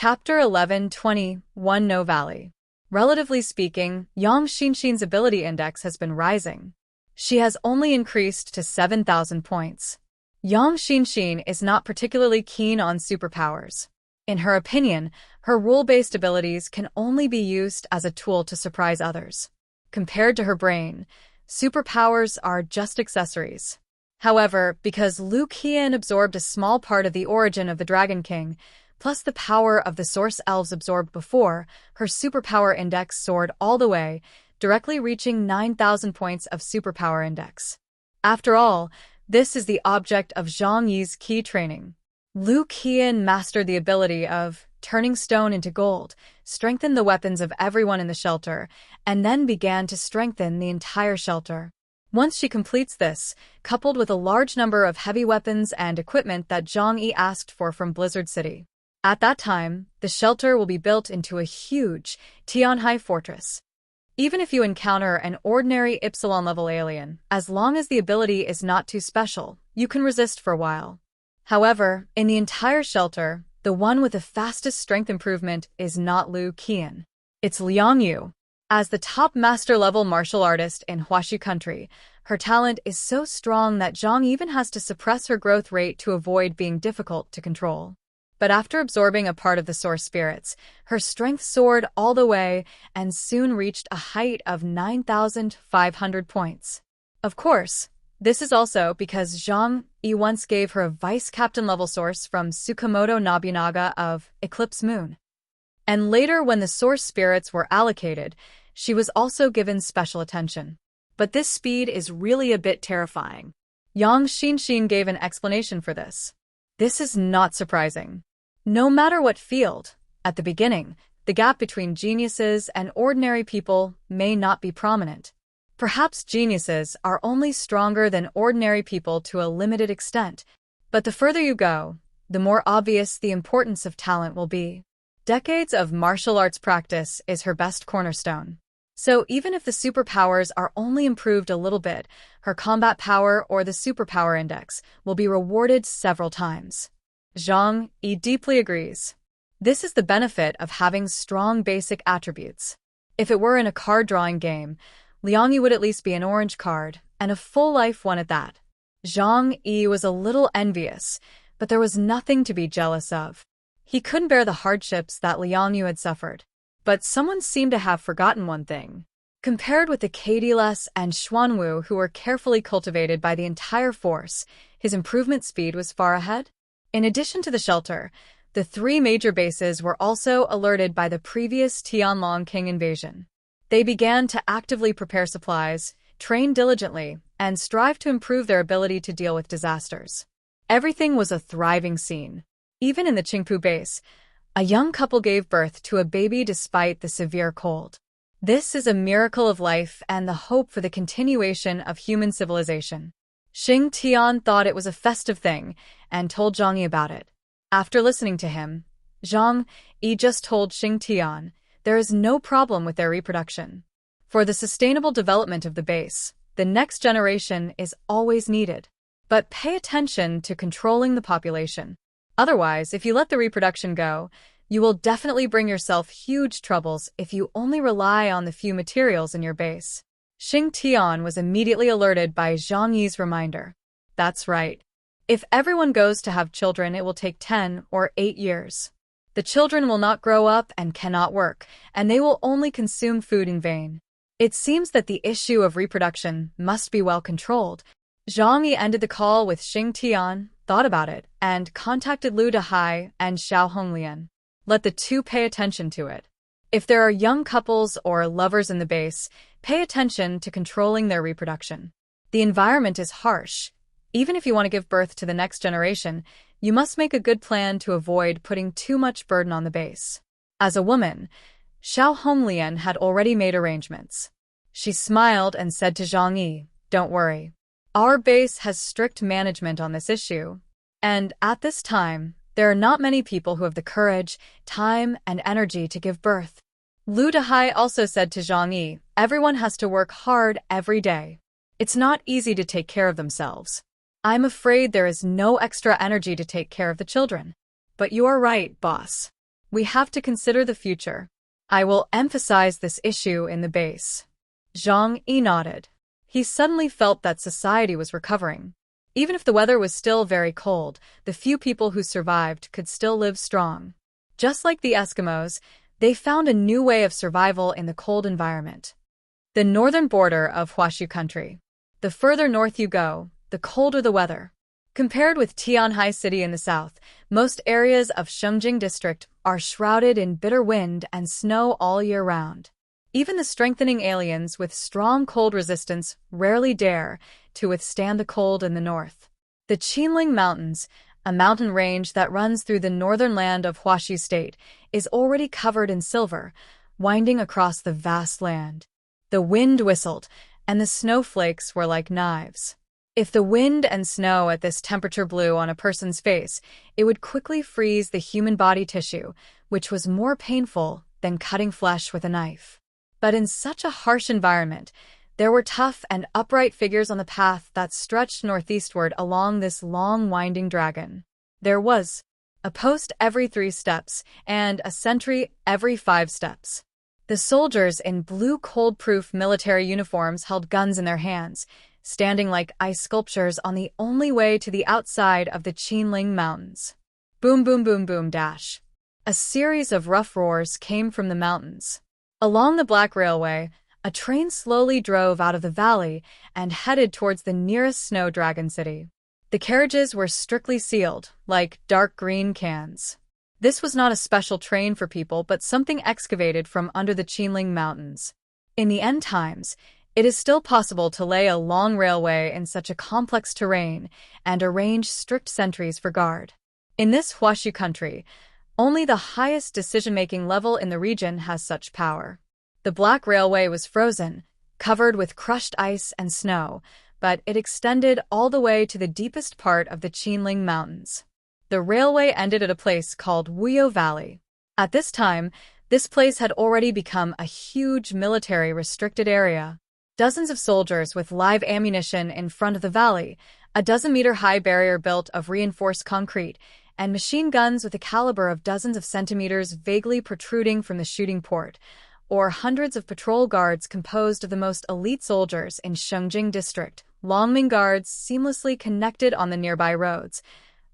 Chapter 11:21 No Valley. Relatively speaking, Yang Xinxin's ability index has been rising. She has only increased to 7,000 points. Yang Xinxin is not particularly keen on superpowers. In her opinion, her rule-based abilities can only be used as a tool to surprise others. Compared to her brain, superpowers are just accessories. However, because Liu Qian absorbed a small part of the origin of the Dragon King, plus the power of the Source Elves absorbed before, her superpower index soared all the way, directly reaching 9,000 points of superpower index. After all, this is the object of Zhang Yi's key training. Liu Qian mastered the ability of turning stone into gold, strengthened the weapons of everyone in the shelter, and then began to strengthen the entire shelter. Once she completes this, coupled with a large number of heavy weapons and equipment that Zhang Yi asked for from Blizzard City, at that time, the shelter will be built into a huge Tian fortress. Even if you encounter an ordinary Epsilon-level alien, as long as the ability is not too special, you can resist for a while. However, in the entire shelter, the one with the fastest strength improvement is not Liu Qian. It's Zong Yu. As the top master-level martial artist in Huaxu country, her talent is so strong that Zhang even has to suppress her growth rate to avoid being difficult to control. But after absorbing a part of the source spirits, her strength soared all the way and soon reached a height of 9,500 points. Of course, this is also because Zhang Yi once gave her a vice-captain level source from Tsukamoto Nobunaga of Eclipse Moon. And later, when the source spirits were allocated, she was also given special attention. But this speed is really a bit terrifying. Yang Xinxin gave an explanation for this. This is not surprising. No matter what field, at the beginning, the gap between geniuses and ordinary people may not be prominent. Perhaps geniuses are only stronger than ordinary people to a limited extent, but the further you go, the more obvious the importance of talent will be. Decades of martial arts practice is her best cornerstone. So even if the superpowers are only improved a little bit, her combat power or the superpower index will be rewarded several times. Zhang Yi deeply agrees. This is the benefit of having strong basic attributes. If it were in a card-drawing game, Leoni would at least be an orange card, and a full-life one at that. Zhang Yi was a little envious, but there was nothing to be jealous of. He couldn't bear the hardships that Leoni had suffered. But someone seemed to have forgotten one thing. Compared with the Kadiles and Xuanwu who were carefully cultivated by the entire force, his improvement speed was far ahead. In addition to the shelter, the three major bases were also alerted by the previous Tianlong King invasion. They began to actively prepare supplies, train diligently, and strive to improve their ability to deal with disasters. Everything was a thriving scene. Even in the Qingpu base, a young couple gave birth to a baby despite the severe cold. This is a miracle of life and the hope for the continuation of human civilization. Xing Tian thought it was a festive thing and told Zhang Yi about it. After listening to him, Zhang Yi just told Xing Tian there is no problem with their reproduction. For the sustainable development of the base, the next generation is always needed. But pay attention to controlling the population. Otherwise, if you let the reproduction go, you will definitely bring yourself huge troubles if you only rely on the few materials in your base. Xing Tian was immediately alerted by Zhang Yi's reminder. That's right. If everyone goes to have children, it will take 10 or 8 years. The children will not grow up and cannot work, and they will only consume food in vain. It seems that the issue of reproduction must be well controlled. Zhang Yi ended the call with Xing Tian, thought about it, and contacted Liu Dehai and Xiao Honglian. Let the two pay attention to it. If there are young couples or lovers in the base, pay attention to controlling their reproduction. The environment is harsh. Even if you want to give birth to the next generation, you must make a good plan to avoid putting too much burden on the base. As a woman, Xiao Honglian had already made arrangements. She smiled and said to Zhang Yi, "Don't worry. Our base has strict management on this issue. And at this time, there are not many people who have the courage, time, and energy to give birth." Liu Dehai also said to Zhang Yi, "Everyone has to work hard every day. It's not easy to take care of themselves. I'm afraid there is no extra energy to take care of the children." "But you are right, boss. We have to consider the future. I will emphasize this issue in the base. Zong Yu nodded. He suddenly felt that society was recovering. Even if the weather was still very cold, the few people who survived could still live strong. Just like the Eskimos, they found a new way of survival in the cold environment. The northern border of Huashu country. The further north you go, the colder the weather. Compared with Tianhai City in the south, most areas of Shengjing District are shrouded in bitter wind and snow all year round. Even the strengthening aliens with strong cold resistance rarely dare to withstand the cold in the north. The Qinling Mountains, a mountain range that runs through the northern land of Huashu State, is already covered in silver, winding across the vast land. The wind whistled, and the snowflakes were like knives. If the wind and snow at this temperature blew on a person's face, it would quickly freeze the human body tissue, which was more painful than cutting flesh with a knife. But in such a harsh environment, there were tough and upright figures on the path that stretched northeastward along this long winding dragon. There was a post every 3 steps and a sentry every 5 steps. The soldiers in blue cold-proof military uniforms held guns in their hands, standing like ice sculptures on the only way to the outside of the Qinling Mountains. Boom, boom, boom, boom, dash. A series of rough roars came from the mountains. Along the Black Railway, a train slowly drove out of the valley and headed towards the nearest snow dragon city. The carriages were strictly sealed, like dark green cans. This was not a special train for people, but something excavated from under the Qinling Mountains. In the end times, it is still possible to lay a long railway in such a complex terrain and arrange strict sentries for guard. In this Huashu country, only the highest decision-making level in the region has such power. The Black Railway was frozen, covered with crushed ice and snow, but it extended all the way to the deepest part of the Qinling Mountains. The railway ended at a place called Wuyo Valley. At this time, this place had already become a huge military restricted area. Dozens of soldiers with live ammunition in front of the valley, a dozen-meter-high barrier built of reinforced concrete, and machine guns with a caliber of dozens of centimeters vaguely protruding from the shooting port, or hundreds of patrol guards composed of the most elite soldiers in Shengjing District, Longming guards seamlessly connected on the nearby roads,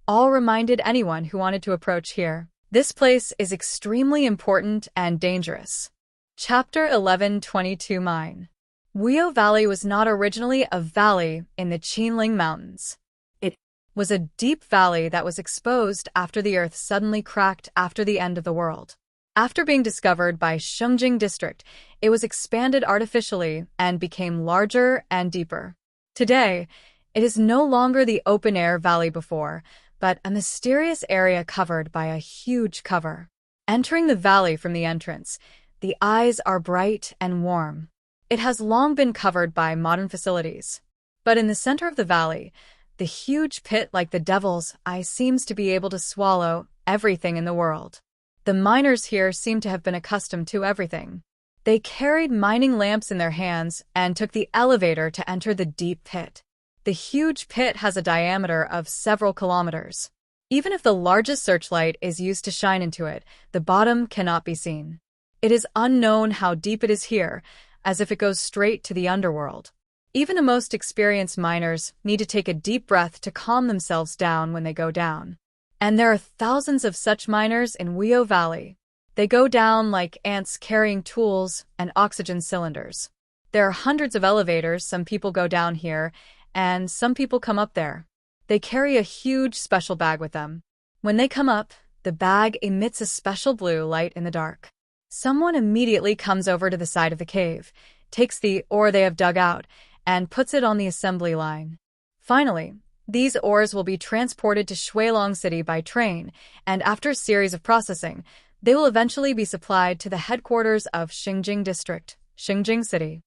all reminded anyone who wanted to approach here. This place is extremely important and dangerous. Chapter 11:22 Mine. Wuyo Valley was not originally a valley in the Qinling Mountains. It was a deep valley that was exposed after the earth suddenly cracked after the end of the world. After being discovered by Shengjing District, it was expanded artificially and became larger and deeper. Today, it is no longer the open-air valley before, but a mysterious area covered by a huge cover. Entering the valley from the entrance, the eyes are bright and warm. It has long been covered by modern facilities. But in the center of the valley, the huge pit like the devil's eye seems to be able to swallow everything in the world. The miners here seem to have been accustomed to everything. They carried mining lamps in their hands and took the elevator to enter the deep pit. The huge pit has a diameter of several kilometers. Even if the largest searchlight is used to shine into it, the bottom cannot be seen. It is unknown how deep it is here, as if it goes straight to the underworld. Even the most experienced miners need to take a deep breath to calm themselves down when they go down. And there are thousands of such miners in Wuyo Valley. They go down like ants carrying tools and oxygen cylinders. There are hundreds of elevators. Some people go down here, and some people come up there. They carry a huge special bag with them. When they come up, the bag emits a special blue light in the dark. Someone immediately comes over to the side of the cave, takes the ore they have dug out, and puts it on the assembly line. Finally, these ores will be transported to Shuilong City by train, and after a series of processing, they will eventually be supplied to the headquarters of Shengjing District, Shengjing City.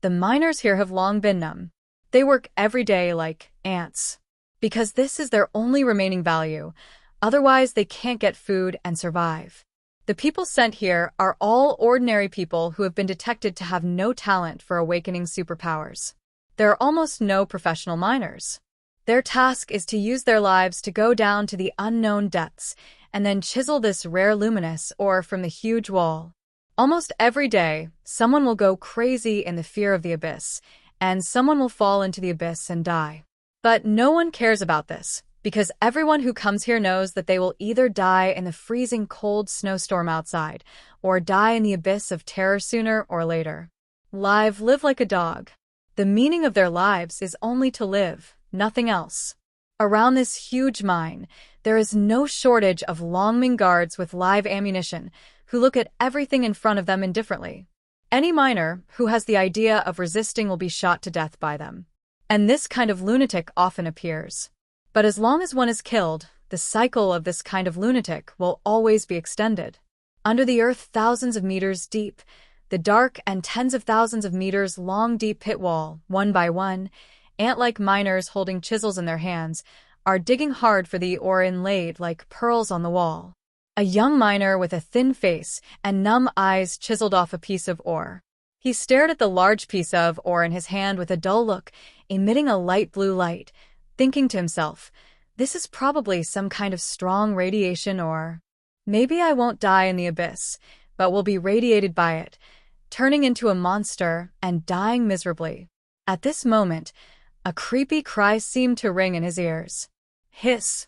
The miners here have long been numb. They work every day like ants. Because this is their only remaining value, otherwise they can't get food and survive. The people sent here are all ordinary people who have been detected to have no talent for awakening superpowers. There are almost no professional miners. Their task is to use their lives to go down to the unknown depths and then chisel this rare luminous ore from the huge wall. Almost every day, someone will go crazy in the fear of the abyss, and someone will fall into the abyss and die. But no one cares about this, because everyone who comes here knows that they will either die in the freezing cold snowstorm outside, or die in the abyss of terror sooner or later. Live like a dog. The meaning of their lives is only to live, nothing else. Around this huge mine, there is no shortage of Longming guards with live ammunition, who look at everything in front of them indifferently. Any miner who has the idea of resisting will be shot to death by them. And this kind of lunatic often appears. But as long as one is killed, the cycle of this kind of lunatic will always be extended. Under the earth thousands of meters deep, the dark and tens of thousands of meters long deep pit wall, one by one, ant-like miners holding chisels in their hands, are digging hard for the ore inlaid like pearls on the wall. A young miner with a thin face and numb eyes chiseled off a piece of ore. He stared at the large piece of ore in his hand with a dull look, emitting a light blue light, thinking to himself, this is probably some kind of strong radiation, or maybe I won't die in the abyss, but will be radiated by it, turning into a monster and dying miserably. At this moment, a creepy cry seemed to ring in his ears. Hiss!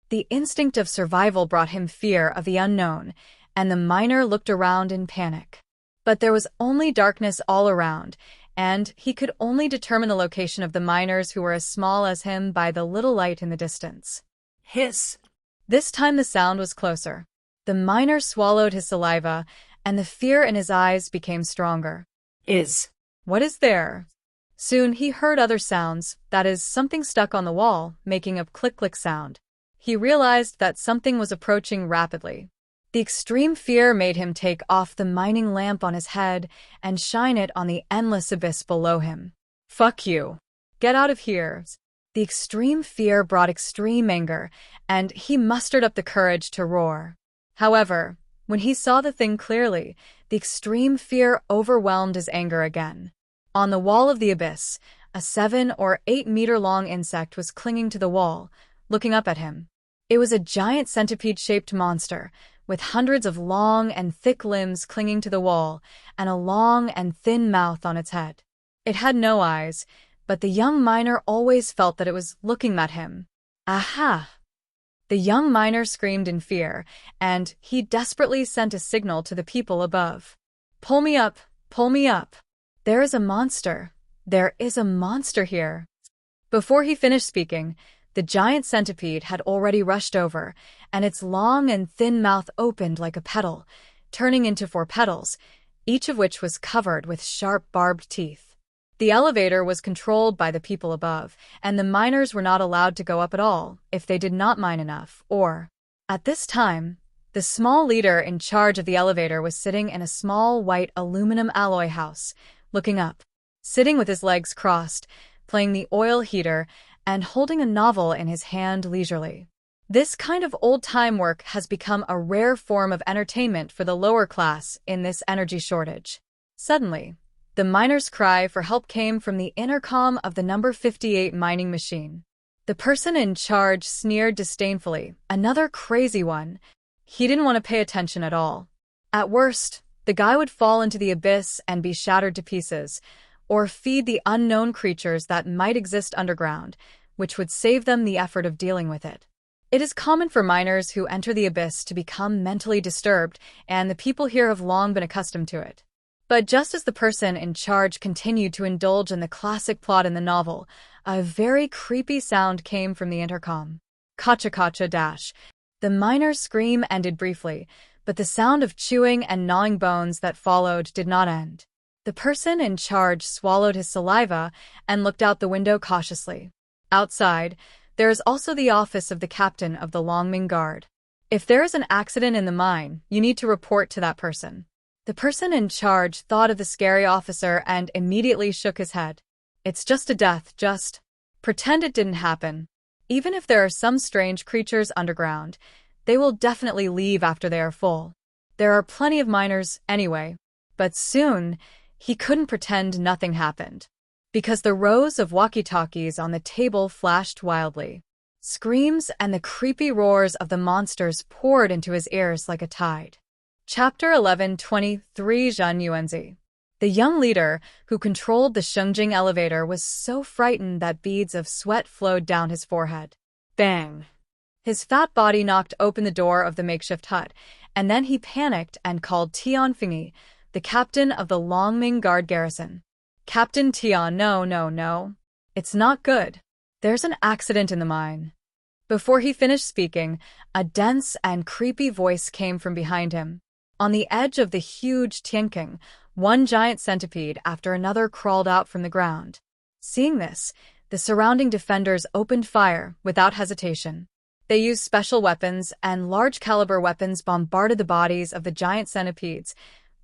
The instinct of survival brought him fear of the unknown, and the miner looked around in panic. But there was only darkness all around, and he could only determine the location of the miners who were as small as him by the little light in the distance. Hiss! This time the sound was closer. The miner swallowed his saliva, and the fear in his eyes became stronger. What is there? Soon he heard other sounds, that is, something stuck on the wall, making a click-click sound. He realized that something was approaching rapidly. The extreme fear made him take off the mining lamp on his head and shine it on the endless abyss below him. Fuck you. Get out of here. The extreme fear brought extreme anger, and he mustered up the courage to roar. However, when he saw the thing clearly, the extreme fear overwhelmed his anger again. On the wall of the abyss, a 7 or 8 meter long insect was clinging to the wall, looking up at him. It was a giant centipede-shaped monster, with hundreds of long and thick limbs clinging to the wall, and a long and thin mouth on its head. It had no eyes, but the young miner always felt that it was looking at him. Aha! The young miner screamed in fear, and he desperately sent a signal to the people above. Pull me up! Pull me up! There is a monster! There is a monster here! Before he finished speaking, the giant centipede had already rushed over, and its long and thin mouth opened like a petal, turning into 4 petals, each of which was covered with sharp barbed teeth. The elevator was controlled by the people above, and the miners were not allowed to go up at all if they did not mine enough, or... At this time, the small leader in charge of the elevator was sitting in a small white aluminum alloy house, looking up, sitting with his legs crossed, playing the oil heater, and holding a novel in his hand leisurely. This kind of old-time work has become a rare form of entertainment for the lower class in this energy shortage. Suddenly, the miner's cry for help came from the intercom of the number 58 mining machine. The person in charge sneered disdainfully, another crazy one. He didn't want to pay attention at all. At worst, the guy would fall into the abyss and be shattered to pieces, or feed the unknown creatures that might exist underground, which would save them the effort of dealing with it. It is common for miners who enter the abyss to become mentally disturbed, and the people here have long been accustomed to it. But just as the person in charge continued to indulge in the classic plot in the novel, a very creepy sound came from the intercom. Kacha-kacha dash. The miner's scream ended briefly, but the sound of chewing and gnawing bones that followed did not end. The person in charge swallowed his saliva and looked out the window cautiously. Outside, there is also the office of the captain of the Longming Guard. If there is an accident in the mine, you need to report to that person. The person in charge thought of the scary officer and immediately shook his head. It's just a death, just pretend it didn't happen. Even if there are some strange creatures underground, they will definitely leave after they are full. There are plenty of miners anyway. But soon, he couldn't pretend nothing happened, because the rows of walkie-talkies on the table flashed wildly. Screams and the creepy roars of the monsters poured into his ears like a tide. Chapter 1123 Zhang Yuanzi. The young leader, who controlled the Shengjing elevator, was so frightened that beads of sweat flowed down his forehead. Bang! His fat body knocked open the door of the makeshift hut, and then he panicked and called Tian Fingyi, the captain of the Longming Guard garrison. Captain Tian, no. It's not good. There's an accident in the mine. Before he finished speaking, a dense and creepy voice came from behind him. On the edge of the huge Tianqing, one giant centipede after another crawled out from the ground. Seeing this, the surrounding defenders opened fire without hesitation. They used special weapons, and large-caliber weapons bombarded the bodies of the giant centipedes,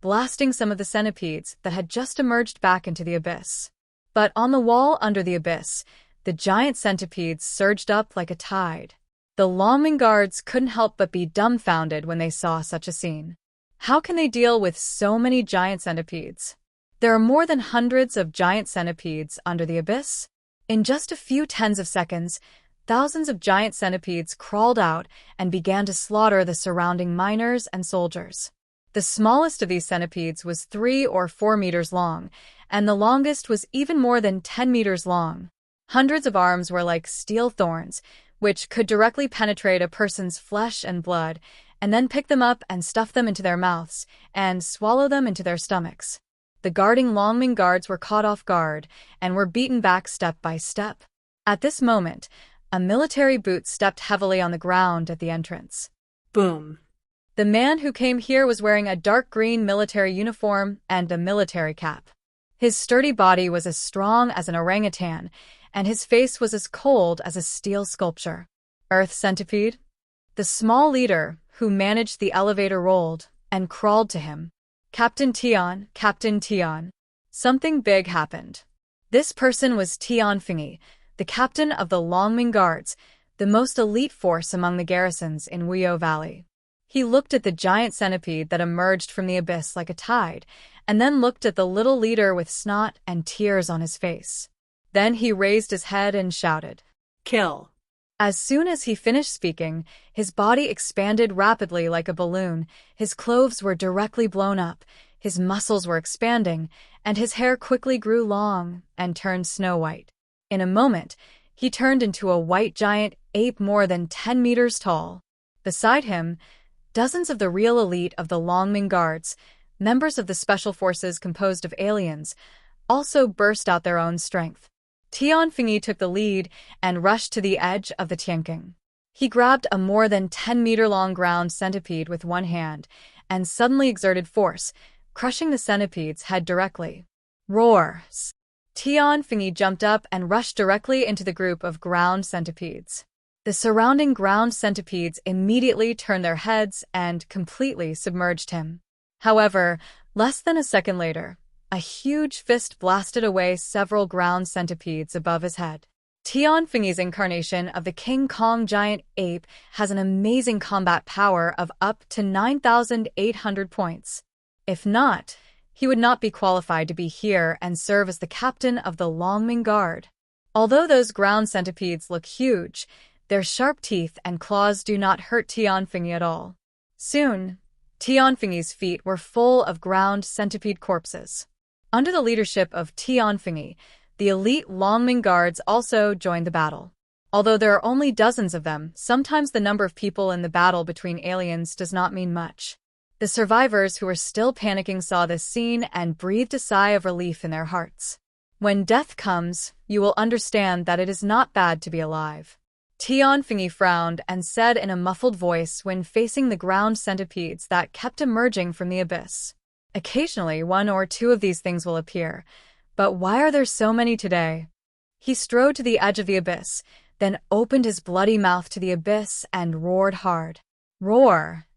blasting some of the centipedes that had just emerged back into the abyss. But on the wall under the abyss, the giant centipedes surged up like a tide. The Longming guards couldn't help but be dumbfounded when they saw such a scene. How can they deal with so many giant centipedes? There are more than hundreds of giant centipedes under the abyss. In just a few tens of seconds, thousands of giant centipedes crawled out and began to slaughter the surrounding miners and soldiers. The smallest of these centipedes was 3 or 4 meters long, and the longest was even more than 10 meters long. Hundreds of arms were like steel thorns, which could directly penetrate a person's flesh and blood, and then pick them up and stuff them into their mouths, and swallow them into their stomachs. The guarding Longming guards were caught off guard, and were beaten back step by step. At this moment, a military boot stepped heavily on the ground at the entrance. Boom! The man who came here was wearing a dark green military uniform and a military cap. His sturdy body was as strong as an orangutan, and his face was as cold as a steel sculpture. Earth Centipede? The small leader, who managed the elevator, rolled and crawled to him. Captain Tian. Something big happened. This person was Tian Fingyi, the captain of the Longming Guards, the most elite force among the garrisons in Wuyo Valley. He looked at the giant centipede that emerged from the abyss like a tide, and then looked at the little leader with snot and tears on his face. Then he raised his head and shouted, "Kill!" As soon as he finished speaking, his body expanded rapidly like a balloon, his clothes were directly blown up, his muscles were expanding, and his hair quickly grew long and turned snow-white. In a moment, he turned into a white giant ape more than 10 meters tall. Beside him, dozens of the real elite of the Longming Guards, members of the special forces composed of aliens, also burst out their own strength. Tian Fingyi took the lead and rushed to the edge of the Tianqing. He grabbed a more than 10-meter-long ground centipede with one hand and suddenly exerted force, crushing the centipede's head directly. Roars! Tian Fingyi jumped up and rushed directly into the group of ground centipedes. The surrounding ground centipedes immediately turned their heads and completely submerged him. However, less than a second later, a huge fist blasted away several ground centipedes above his head. Tian Fingyi's incarnation of the King Kong giant ape has an amazing combat power of up to 9,800 points. If not, he would not be qualified to be here and serve as the captain of the Longming Guard. Although those ground centipedes look huge, their sharp teeth and claws do not hurt Tian Fingyi at all. Soon, Tian Fingyi's feet were full of ground centipede corpses. Under the leadership of Tian Fingyi, the elite Longming Guards also joined the battle. Although there are only dozens of them, sometimes the number of people in the battle between aliens does not mean much. The survivors who were still panicking saw this scene and breathed a sigh of relief in their hearts. When death comes, you will understand that it is not bad to be alive. Tian Fingyi frowned and said in a muffled voice when facing the ground centipedes that kept emerging from the abyss. Occasionally, one or two of these things will appear, but why are there so many today? He strode to the edge of the abyss, then opened his bloody mouth to the abyss and roared hard. Roar!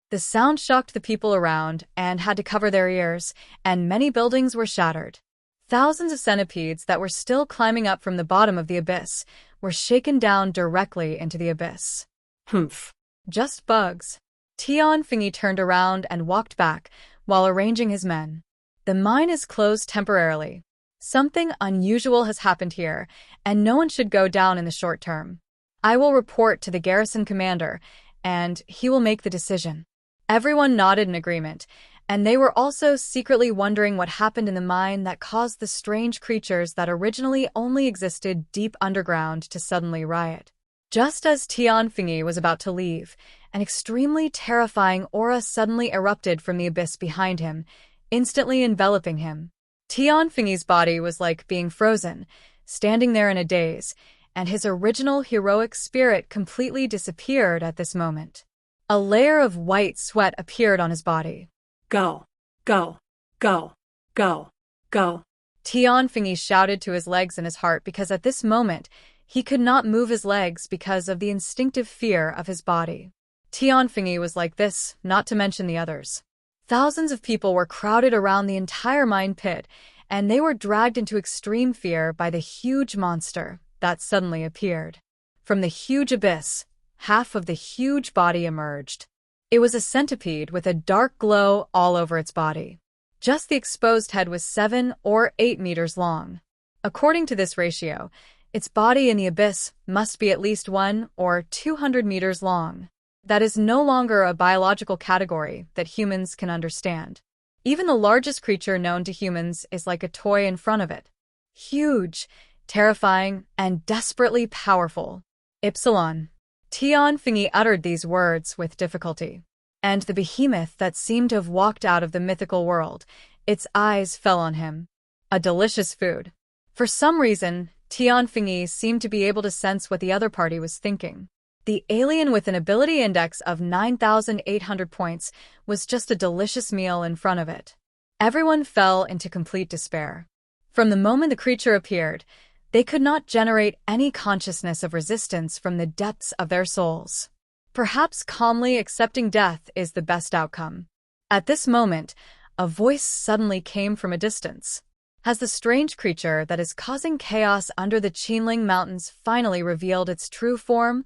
The sound shocked the people around and had to cover their ears, and many buildings were shattered. Thousands of centipedes that were still climbing up from the bottom of the abyss were shaken down directly into the abyss. Humph. Just bugs. Tian Fingyi turned around and walked back, while arranging his men. The mine is closed temporarily. Something unusual has happened here, and no one should go down in the short term. I will report to the garrison commander, and he will make the decision." Everyone nodded in agreement, and they were also secretly wondering what happened in the mine that caused the strange creatures that originally only existed deep underground to suddenly riot. Just as Tian was about to leave, an extremely terrifying aura suddenly erupted from the abyss behind him, instantly enveloping him. Tian's body was like being frozen, standing there in a daze, and his original heroic spirit completely disappeared at this moment. A layer of white sweat appeared on his body. Go, go, go, go, go. Tian shouted to his legs and his heart because at this moment, he could not move his legs because of the instinctive fear of his body. Tian was like this, not to mention the others. Thousands of people were crowded around the entire mine pit, and they were dragged into extreme fear by the huge monster that suddenly appeared. From the huge abyss, half of the huge body emerged. It was a centipede with a dark glow all over its body. Just the exposed head was 7 or 8 meters long. According to this ratio, its body in the abyss must be at least 1 or 200 meters long. That is no longer a biological category that humans can understand. Even the largest creature known to humans is like a toy in front of it. Huge, terrifying, and desperately powerful. Epsilon. Tian uttered these words with difficulty. And the behemoth that seemed to have walked out of the mythical world, its eyes fell on him. A delicious food. For some reason, Tian seemed to be able to sense what the other party was thinking. The alien with an ability index of 9,800 points was just a delicious meal in front of it. Everyone fell into complete despair. From the moment the creature appeared, they could not generate any consciousness of resistance from the depths of their souls. Perhaps calmly accepting death is the best outcome. At this moment, a voice suddenly came from a distance. Has the strange creature that is causing chaos under the Qinling mountains finally revealed its true form?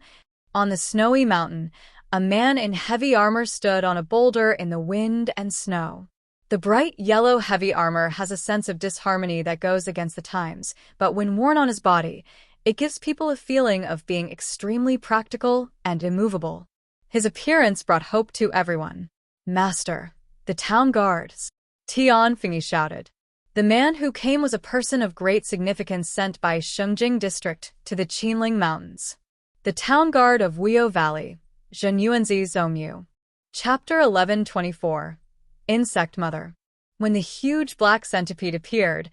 On the snowy mountain, a man in heavy armor stood on a boulder in the wind and snow. The bright yellow heavy armor has a sense of disharmony that goes against the times, but when worn on his body, it gives people a feeling of being extremely practical and immovable. His appearance brought hope to everyone. "Master, the town guards," Tian shouted. The man who came was a person of great significance sent by Shengjing district to the Qinling mountains. The town guard of Wuyo Valley, Zong Yu. Chapter 1124. Insect Mother. When the huge black centipede appeared,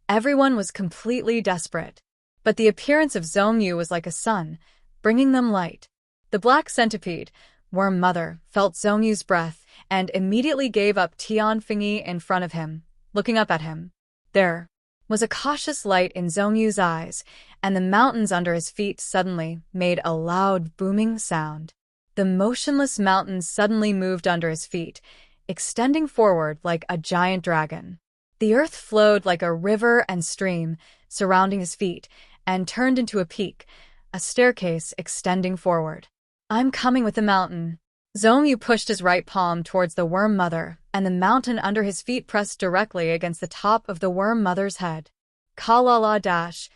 everyone was completely desperate. But the appearance of Zong Yu was like a sun, bringing them light. The black centipede, Worm Mother, felt Zong Yu's breath and immediately gave up Tian in front of him, looking up at him. There was a cautious light in Zong Yu's eyes, and the mountains under his feet suddenly made a loud booming sound. The motionless mountains suddenly moved under his feet, extending forward like a giant dragon. The earth flowed like a river and stream, surrounding his feet, and turned into a peak, a staircase extending forward. "I'm coming with the mountain." Zong Yu pushed his right palm towards the Worm Mother, and the mountain under his feet pressed directly against the top of the Worm Mother's head. Ka-la-la-dash.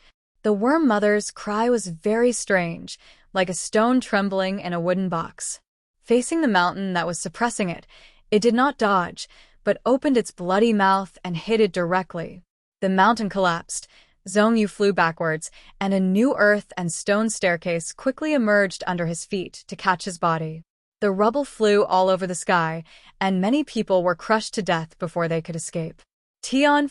The Worm Mother's cry was very strange, like a stone trembling in a wooden box. Facing the mountain that was suppressing it, it did not dodge, but opened its bloody mouth and hit it directly. The mountain collapsed. Zong Yu flew backwards, and a new earth and stone staircase quickly emerged under his feet to catch his body. The rubble flew all over the sky, and many people were crushed to death before they could escape. Tian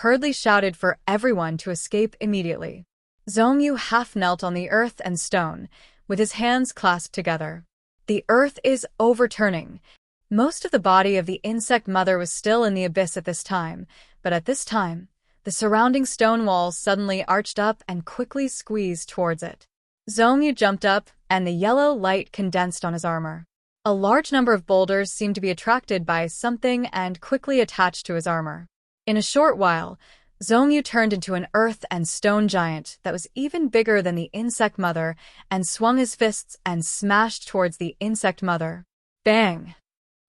hurriedly shouted for everyone to escape immediately. Zong Yu half knelt on the earth and stone, with his hands clasped together. The earth is overturning. Most of the body of the insect mother was still in the abyss at this time, but at this time, the surrounding stone walls suddenly arched up and quickly squeezed towards it. Zong Yu jumped up, and the yellow light condensed on his armor. A large number of boulders seemed to be attracted by something and quickly attached to his armor. In a short while, Zong Yu turned into an earth and stone giant that was even bigger than the insect mother and swung his fists and smashed towards the insect mother. Bang!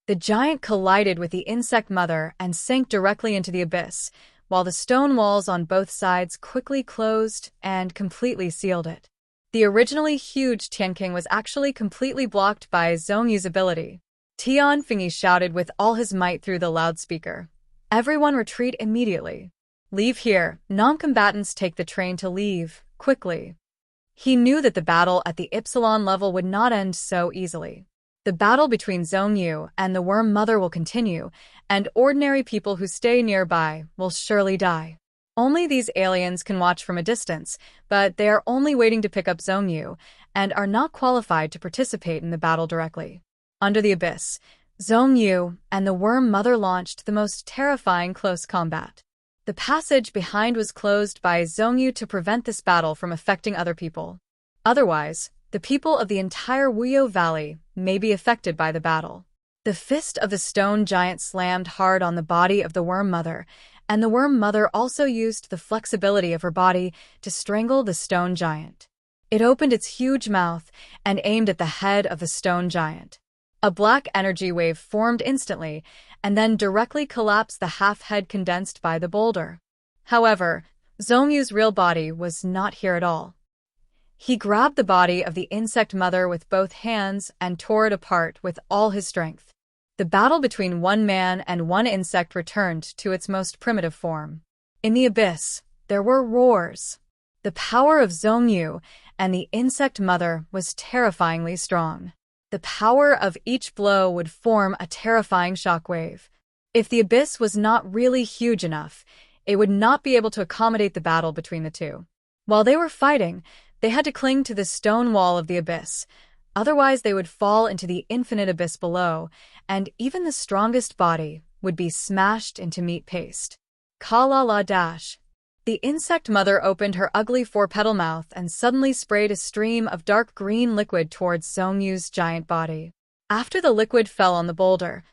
The giant collided with the insect mother and sank directly into the abyss, while the stone walls on both sides quickly closed and completely sealed it. The originally huge Tian was actually completely blocked by Zong Yu's ability. Tian shouted with all his might through the loudspeaker. Everyone retreat immediately. Leave here. Non-combatants take the train to leave, quickly. He knew that the battle at the Epsilon level would not end so easily. The battle between Zong Yu and the Worm Mother will continue, and ordinary people who stay nearby will surely die. Only these aliens can watch from a distance, but they are only waiting to pick up Zong Yu, and are not qualified to participate in the battle directly. Under the abyss, Zong Yu and the Worm Mother launched the most terrifying close combat. The passage behind was closed by Zong Yu to prevent this battle from affecting other people. Otherwise, the people of the entire Wuyo Valley may be affected by the battle. The fist of the stone giant slammed hard on the body of the Worm Mother, and the Worm Mother also used the flexibility of her body to strangle the stone giant. It opened its huge mouth and aimed at the head of the stone giant. A black energy wave formed instantly, and then directly collapsed the half-head condensed by the boulder. However, Zong Yu's real body was not here at all. He grabbed the body of the insect mother with both hands and tore it apart with all his strength. The battle between one man and one insect returned to its most primitive form. In the abyss, there were roars. The power of Zong Yu and the insect mother was terrifyingly strong. The power of each blow would form a terrifying shockwave. If the abyss was not really huge enough, it would not be able to accommodate the battle between the two. While they were fighting, they had to cling to the stone wall of the abyss. Otherwise, they would fall into the infinite abyss below, and even the strongest body would be smashed into meat paste. Ka-la-la-dash. The insect mother opened her ugly four-petal mouth and suddenly sprayed a stream of dark green liquid towards Zong Yu's giant body. After the liquid fell on the boulder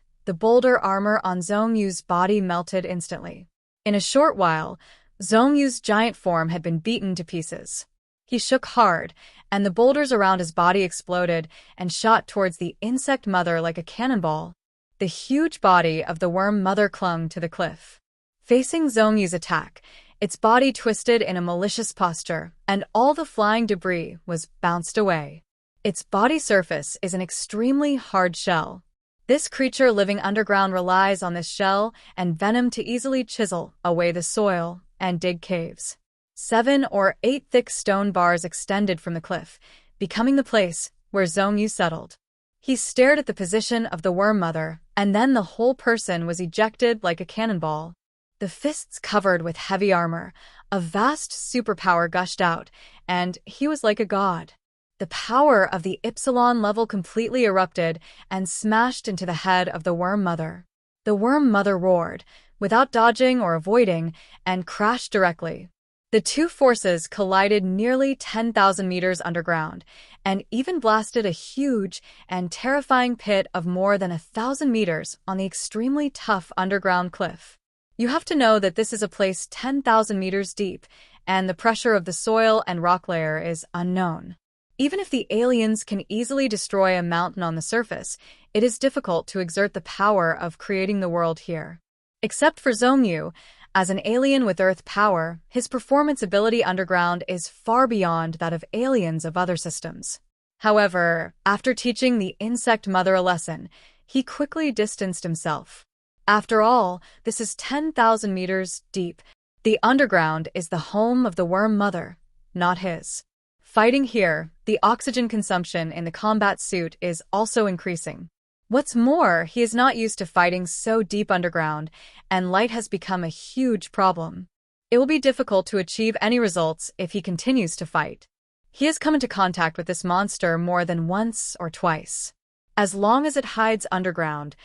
armor on Zong Yu's body melted instantly. In a short while, Zong Yu's giant form had been beaten to pieces. He shook hard, and the boulders around his body exploded and shot towards the insect mother like a cannonball. The huge body of the Worm Mother clung to the cliff. Facing Zong Yu's attack, its body twisted in a malicious posture, and all the flying debris was bounced away. Its body surface is an extremely hard shell. This creature living underground relies on this shell and venom to easily chisel away the soil and dig caves. 7 or 8 thick stone bars extended from the cliff, becoming the place where Zong Yu settled. He stared at the position of the Worm Mother, and then the whole person was ejected like a cannonball. The fists covered with heavy armor, a vast superpower gushed out, and he was like a god. The power of the Epsilon level completely erupted and smashed into the head of the Worm Mother. The Worm Mother roared, without dodging or avoiding, and crashed directly. The two forces collided nearly 10,000 meters underground, and even blasted a huge and terrifying pit of more than 1,000 meters on the extremely tough underground cliff. You have to know that this is a place 10,000 meters deep, and the pressure of the soil and rock layer is unknown. Even if the aliens can easily destroy a mountain on the surface, it is difficult to exert the power of creating the world here. Except for Zong Yu, as an alien with Earth power, his performance ability underground is far beyond that of aliens of other systems. However, after teaching the insect mother a lesson, he quickly distanced himself. After all, this is 10,000 meters deep. The underground is the home of the Worm Mother, not his. Fighting here, the oxygen consumption in the combat suit is also increasing. What's more, he is not used to fighting so deep underground, and light has become a huge problem. It will be difficult to achieve any results if he continues to fight. He has come into contact with this monster more than once or twice. As long as it hides underground,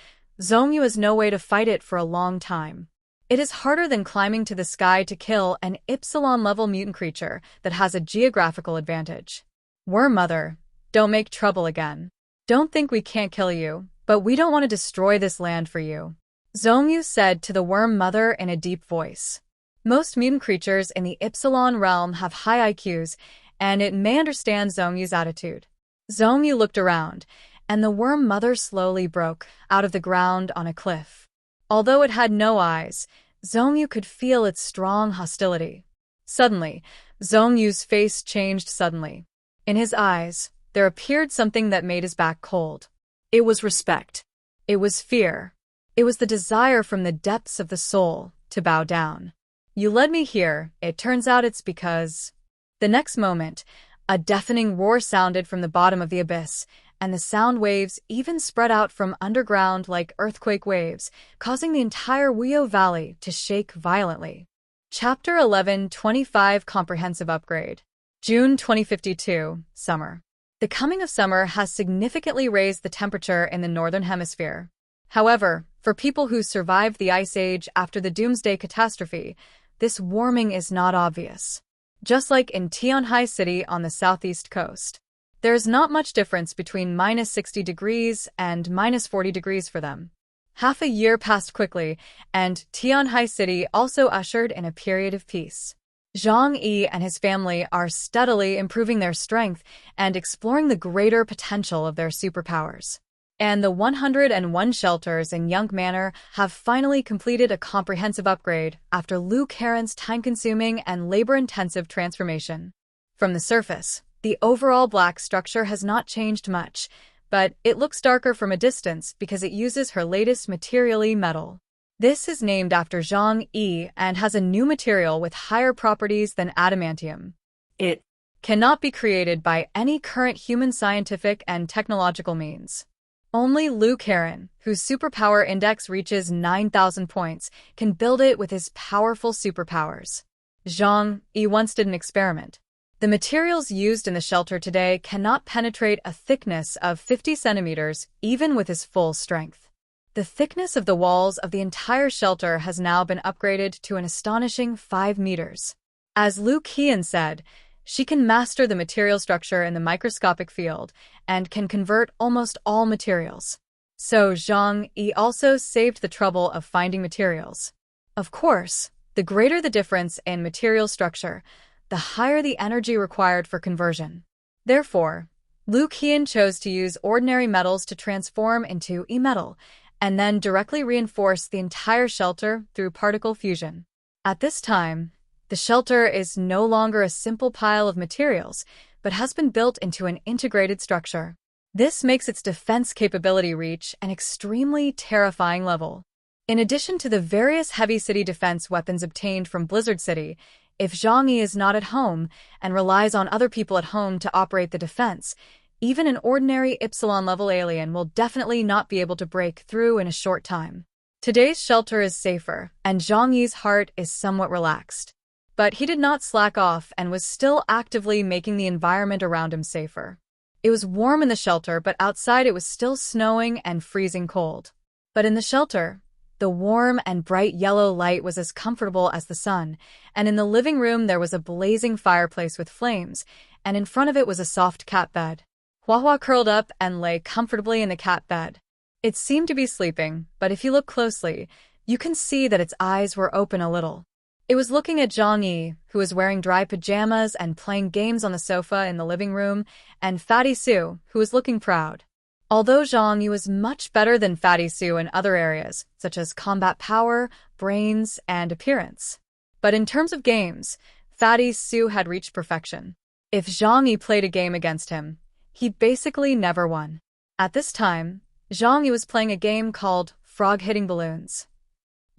Zong Yu has no way to fight it for a long time. It is harder than climbing to the sky to kill an Epsilon-level mutant creature that has a geographical advantage. Worm Mother, don't make trouble again. Don't think we can't kill you, but we don't want to destroy this land for you, Zong Yu said to the Worm Mother in a deep voice. Most mutant creatures in the Epsilon realm have high IQs, and it may understand Zong Yu's attitude. Zong Yu looked around, and the Worm Mother slowly broke out of the ground on a cliff. Although it had no eyes, Zong Yu could feel its strong hostility. Suddenly, Zong Yu's face changed suddenly. In his eyes, there appeared something that made his back cold. It was respect. It was fear. It was the desire from the depths of the soul to bow down. You led me here, it turns out it's because... The next moment, a deafening roar sounded from the bottom of the abyss, and the sound waves even spread out from underground like earthquake waves, causing the entire Wuyo Valley to shake violently. Chapter 11:25 Comprehensive Upgrade. June 2052, Summer. The coming of summer has significantly raised the temperature in the Northern Hemisphere. However, for people who survived the Ice Age after the Doomsday catastrophe, this warming is not obvious. Just like in Tian City on the southeast coast, there is not much difference between -60 degrees and -40 degrees for them. Half a year passed quickly, and Tian City also ushered in a period of peace. Zong Yu and his family are steadily improving their strength and exploring the greater potential of their superpowers. And the 101 shelters in Yunk Manor have finally completed a comprehensive upgrade after Liu Karen's time-consuming and labor-intensive transformation. From the surface, the overall black structure has not changed much, but it looks darker from a distance because it uses her latest materially metal. This is named after Zong Yu and has a new material with higher properties than adamantium. It cannot be created by any current human scientific and technological means. Only Liu Karen, whose superpower index reaches 9,000 points, can build it with his powerful superpowers. Zong Yu once did an experiment. The materials used in the shelter today cannot penetrate a thickness of 50 centimeters, even with his full strength. The thickness of the walls of the entire shelter has now been upgraded to an astonishing 5 meters. As Liu Qian said, she can master the material structure in the microscopic field and can convert almost all materials. So Zhang Yi also saved the trouble of finding materials. Of course, the greater the difference in material structure, the higher the energy required for conversion. Therefore, Liu Qian chose to use ordinary metals to transform into e-metal, and then directly reinforce the entire shelter through particle fusion. At this time, the shelter is no longer a simple pile of materials, but has been built into an integrated structure. This makes its defense capability reach an extremely terrifying level. In addition to the various heavy city defense weapons obtained from Blizzard City, if Zhang Yi is not at home and relies on other people at home to operate the defense, even an ordinary Epsilon-level alien will definitely not be able to break through in a short time. Today's shelter is safer, and Zhang Yi's heart is somewhat relaxed. But he did not slack off and was still actively making the environment around him safer. It was warm in the shelter, but outside it was still snowing and freezing cold. But in the shelter, the warm and bright yellow light was as comfortable as the sun, and in the living room there was a blazing fireplace with flames, and in front of it was a soft cat bed. Huahua curled up and lay comfortably in the cat bed. It seemed to be sleeping, but if you look closely, you can see that its eyes were open a little. It was looking at Zhang Yi, who was wearing dry pajamas and playing games on the sofa in the living room, and Fatty Sue, who was looking proud. Although Zhang Yi was much better than Fatty Sue in other areas, such as combat power, brains, and appearance. But in terms of games, Fatty Sue had reached perfection. If Zhang Yi played a game against him, he basically never won. At this time, Zhang Yi was playing a game called Frog Hitting Balloons.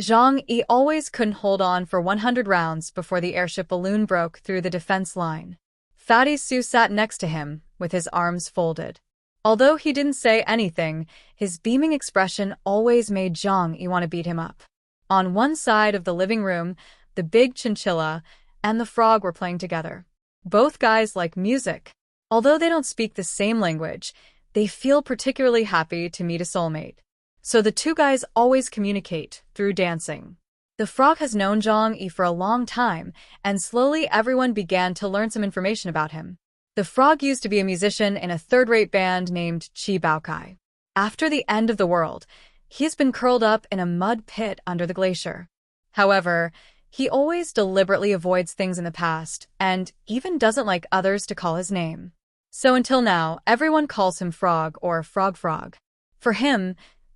Zhang Yi always couldn't hold on for 100 rounds before the airship balloon broke through the defense line. Fatty Sue sat next to him, with his arms folded. Although he didn't say anything, his beaming expression always made Zhang Yi want to beat him up. On one side of the living room, the big chinchilla and the frog were playing together. Both guys like music. Although they don't speak the same language, they feel particularly happy to meet a soulmate. So the two guys always communicate through dancing. The frog has known Zhang Yi for a long time, and slowly everyone began to learn some information about him. The frog used to be a musician in a third-rate band named Qi Baokai. After the end of the world, he has been curled up in a mud pit under the glacier. However, he always deliberately avoids things in the past, and even doesn't like others to call his name. So until now, everyone calls him Frog or Frog. For him,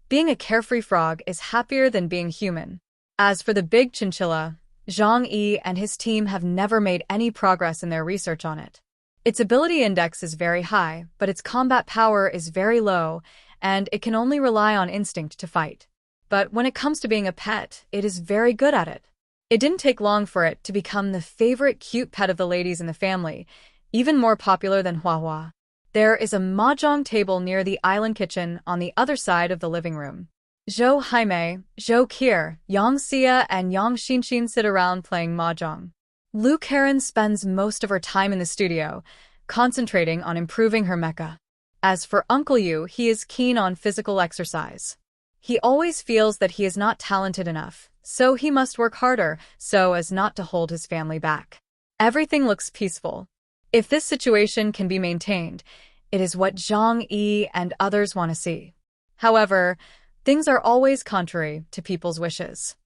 being a carefree frog is happier than being human. As for the big chinchilla, Zhang Yi and his team have never made any progress in their research on it. Its ability index is very high, but its combat power is very low, and it can only rely on instinct to fight. But when it comes to being a pet, it is very good at it. It didn't take long for it to become the favorite cute pet of the ladies in the family, even more popular than Hua. There is a mahjong table near the island kitchen on the other side of the living room. Zhou Haimei, Zhou Qier, Yang Xia, and Yang Xinxin sit around playing mahjong. Lu Karen spends most of her time in the studio, concentrating on improving her mecha. As for Uncle Yu, he is keen on physical exercise. He always feels that he is not talented enough, so he must work harder so as not to hold his family back. Everything looks peaceful. If this situation can be maintained, it is what Zhang Yi and others want to see. However, things are always contrary to people's wishes.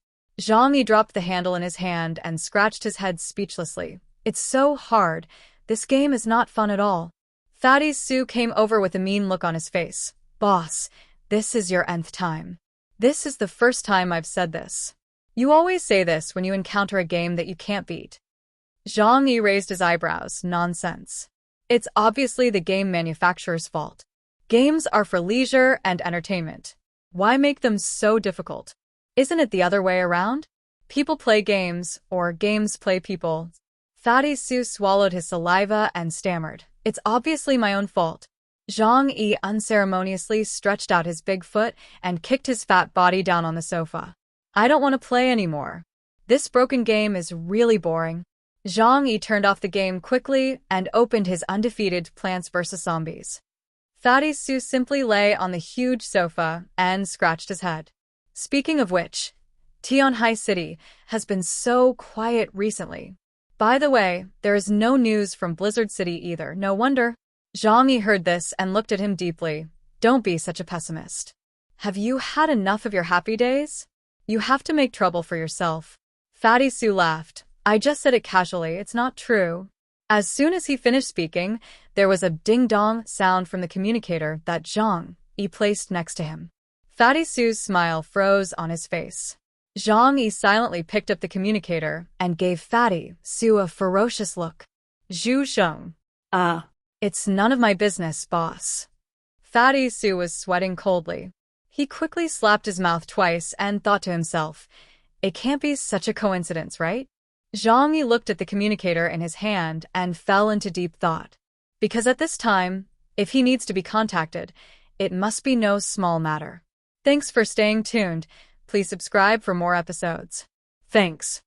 Zhang Yi dropped the handle in his hand and scratched his head speechlessly. It's so hard. This game is not fun at all. Fatty Su came over with a mean look on his face. Boss, this is your nth time. This is the first time I've said this. You always say this when you encounter a game that you can't beat. Zhang Yi raised his eyebrows. Nonsense. It's obviously the game manufacturer's fault. Games are for leisure and entertainment. Why make them so difficult? Isn't it the other way around? People play games, or games play people. Fatty Su swallowed his saliva and stammered. It's obviously my own fault. Zhang Yi unceremoniously stretched out his big foot and kicked his fat body down on the sofa. I don't want to play anymore. This broken game is really boring. Zhang Yi turned off the game quickly and opened his undefeated Plants vs. Zombies. Fatty Su simply lay on the huge sofa and scratched his head. Speaking of which, Tianhai City has been so quiet recently. By the way, there is no news from Blizzard City either. No wonder. Zhang Yi heard this and looked at him deeply. Don't be such a pessimist. Have you had enough of your happy days? You have to make trouble for yourself. Fatty Su laughed. I just said it casually, it's not true. As soon as he finished speaking, there was a ding-dong sound from the communicator that Zhang Yi placed next to him. Fatty Su's smile froze on his face. Zhang Yi silently picked up the communicator and gave Fatty Su a ferocious look. Zhu Sheng. It's none of my business, boss. Fatty Su was sweating coldly. He quickly slapped his mouth twice and thought to himself, it can't be such a coincidence, right? Zhang Yi looked at the communicator in his hand and fell into deep thought. Because at this time, if he needs to be contacted, it must be no small matter. Thanks for staying tuned. Please subscribe for more episodes. Thanks.